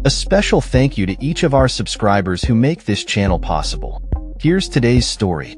A special thank you to each of our subscribers who make this channel possible. Here's today's story.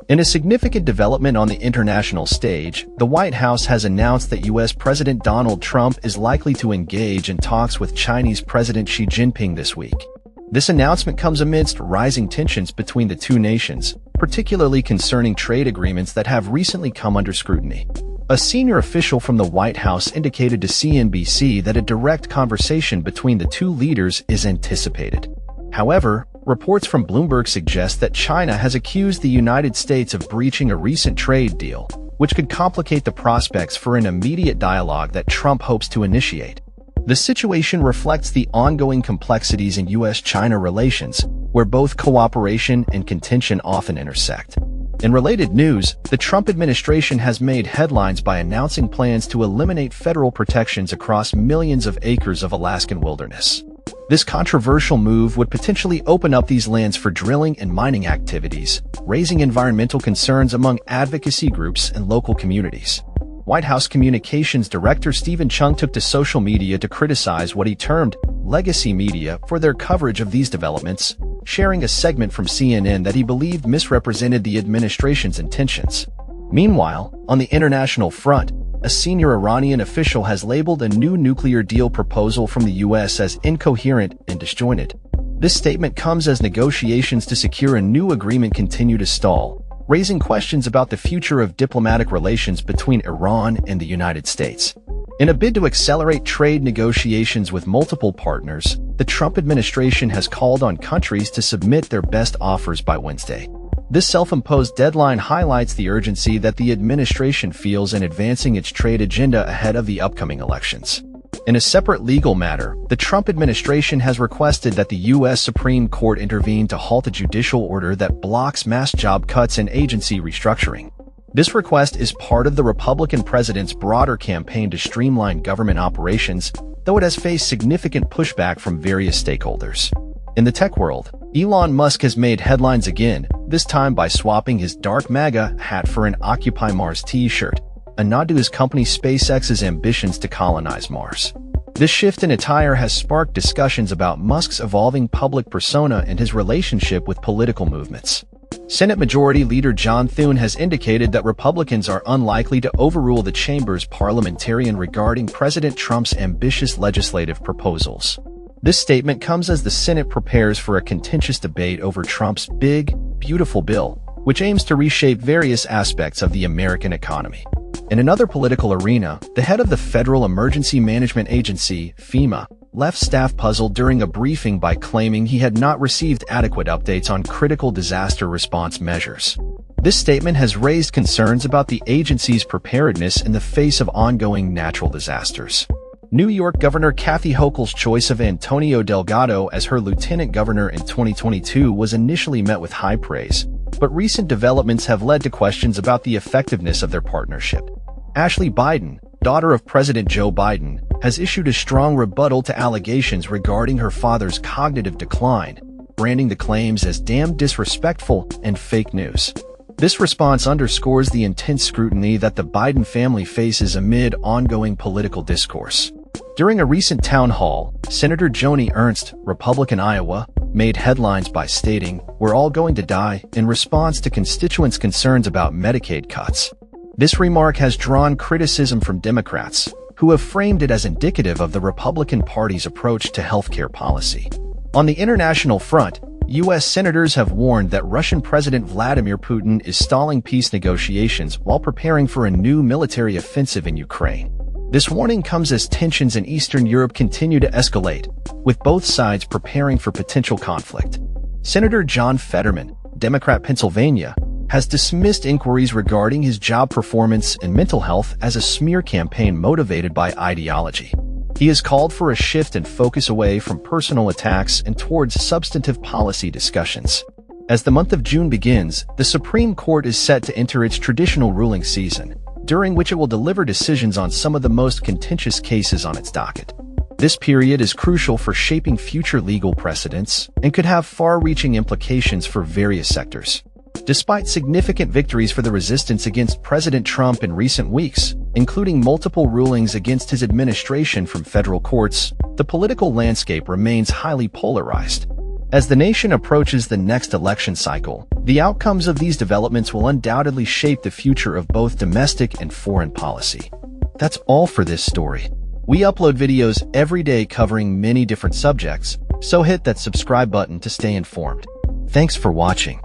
In a significant development on the international stage, the White House has announced that U.S. President Donald Trump is likely to engage in talks with Chinese President Xi Jinping this week. This announcement comes amidst rising tensions between the two nations, particularly concerning trade agreements that have recently come under scrutiny. A senior official from the White House indicated to CNBC that a direct conversation between the two leaders is anticipated. However, reports from Bloomberg suggest that China has accused the United States of breaching a recent trade deal, which could complicate the prospects for an immediate dialogue that Trump hopes to initiate. The situation reflects the ongoing complexities in U.S.-China relations, where both cooperation and contention often intersect. In related news, the Trump administration has made headlines by announcing plans to eliminate federal protections across millions of acres of Alaskan wilderness. This controversial move would potentially open up these lands for drilling and mining activities, raising environmental concerns among advocacy groups and local communities. White House Communications Director Stephen Chung took to social media to criticize what he termed legacy media for their coverage of these developments, sharing a segment from CNN that he believed misrepresented the administration's intentions. Meanwhile, on the international front, a senior Iranian official has labeled a new nuclear deal proposal from the U.S. as incoherent and disjointed. This statement comes as negotiations to secure a new agreement continue to stall, raising questions about the future of diplomatic relations between Iran and the United States. In a bid to accelerate trade negotiations with multiple partners, the Trump administration has called on countries to submit their best offers by Wednesday. This self-imposed deadline highlights the urgency that the administration feels in advancing its trade agenda ahead of the upcoming elections. In a separate legal matter, the Trump administration has requested that the U.S. Supreme Court intervene to halt a judicial order that blocks mass job cuts and agency restructuring. This request is part of the Republican president's broader campaign to streamline government operations, though it has faced significant pushback from various stakeholders. In the tech world, Elon Musk has made headlines again, this time by swapping his dark MAGA hat for an Occupy Mars t-shirt, a nod to his company SpaceX's ambitions to colonize Mars. This shift in attire has sparked discussions about Musk's evolving public persona and his relationship with political movements. Senate Majority Leader John Thune has indicated that Republicans are unlikely to overrule the chamber's parliamentarian regarding President Trump's ambitious legislative proposals. This statement comes as the Senate prepares for a contentious debate over Trump's big, beautiful bill, which aims to reshape various aspects of the American economy. In another political arena, the head of the Federal Emergency Management Agency, FEMA, left staff puzzled during a briefing by claiming he had not received adequate updates on critical disaster response measures. This statement has raised concerns about the agency's preparedness in the face of ongoing natural disasters. New York Governor Kathy Hochul's choice of Antonio Delgado as her lieutenant governor in 2022 was initially met with high praise, but recent developments have led to questions about the effectiveness of their partnership. Ashley Biden, daughter of President Joe Biden, has issued a strong rebuttal to allegations regarding her father's cognitive decline, branding the claims as damn disrespectful and fake news. This response underscores the intense scrutiny that the Biden family faces amid ongoing political discourse. During a recent town hall, Senator Joni Ernst, Republican Iowa, made headlines by stating, "We're all going to die," in response to constituents' concerns about Medicaid cuts. This remark has drawn criticism from Democrats, who have framed it as indicative of the Republican Party's approach to healthcare policy. On the international front, U.S. senators have warned that Russian President Vladimir Putin is stalling peace negotiations while preparing for a new military offensive in Ukraine. This warning comes as tensions in Eastern Europe continue to escalate, with both sides preparing for potential conflict. Senator John Fetterman, Democrat Pennsylvania, has dismissed inquiries regarding his job performance and mental health as a smear campaign motivated by ideology. He has called for a shift in focus away from personal attacks and towards substantive policy discussions. As the month of June begins, the Supreme Court is set to enter its traditional ruling season, during which it will deliver decisions on some of the most contentious cases on its docket. This period is crucial for shaping future legal precedents and could have far-reaching implications for various sectors. Despite significant victories for the resistance against President Trump in recent weeks, including multiple rulings against his administration from federal courts, the political landscape remains highly polarized. As the nation approaches the next election cycle, the outcomes of these developments will undoubtedly shape the future of both domestic and foreign policy. That's all for this story. We upload videos every day covering many different subjects, so hit that subscribe button to stay informed. Thanks for watching.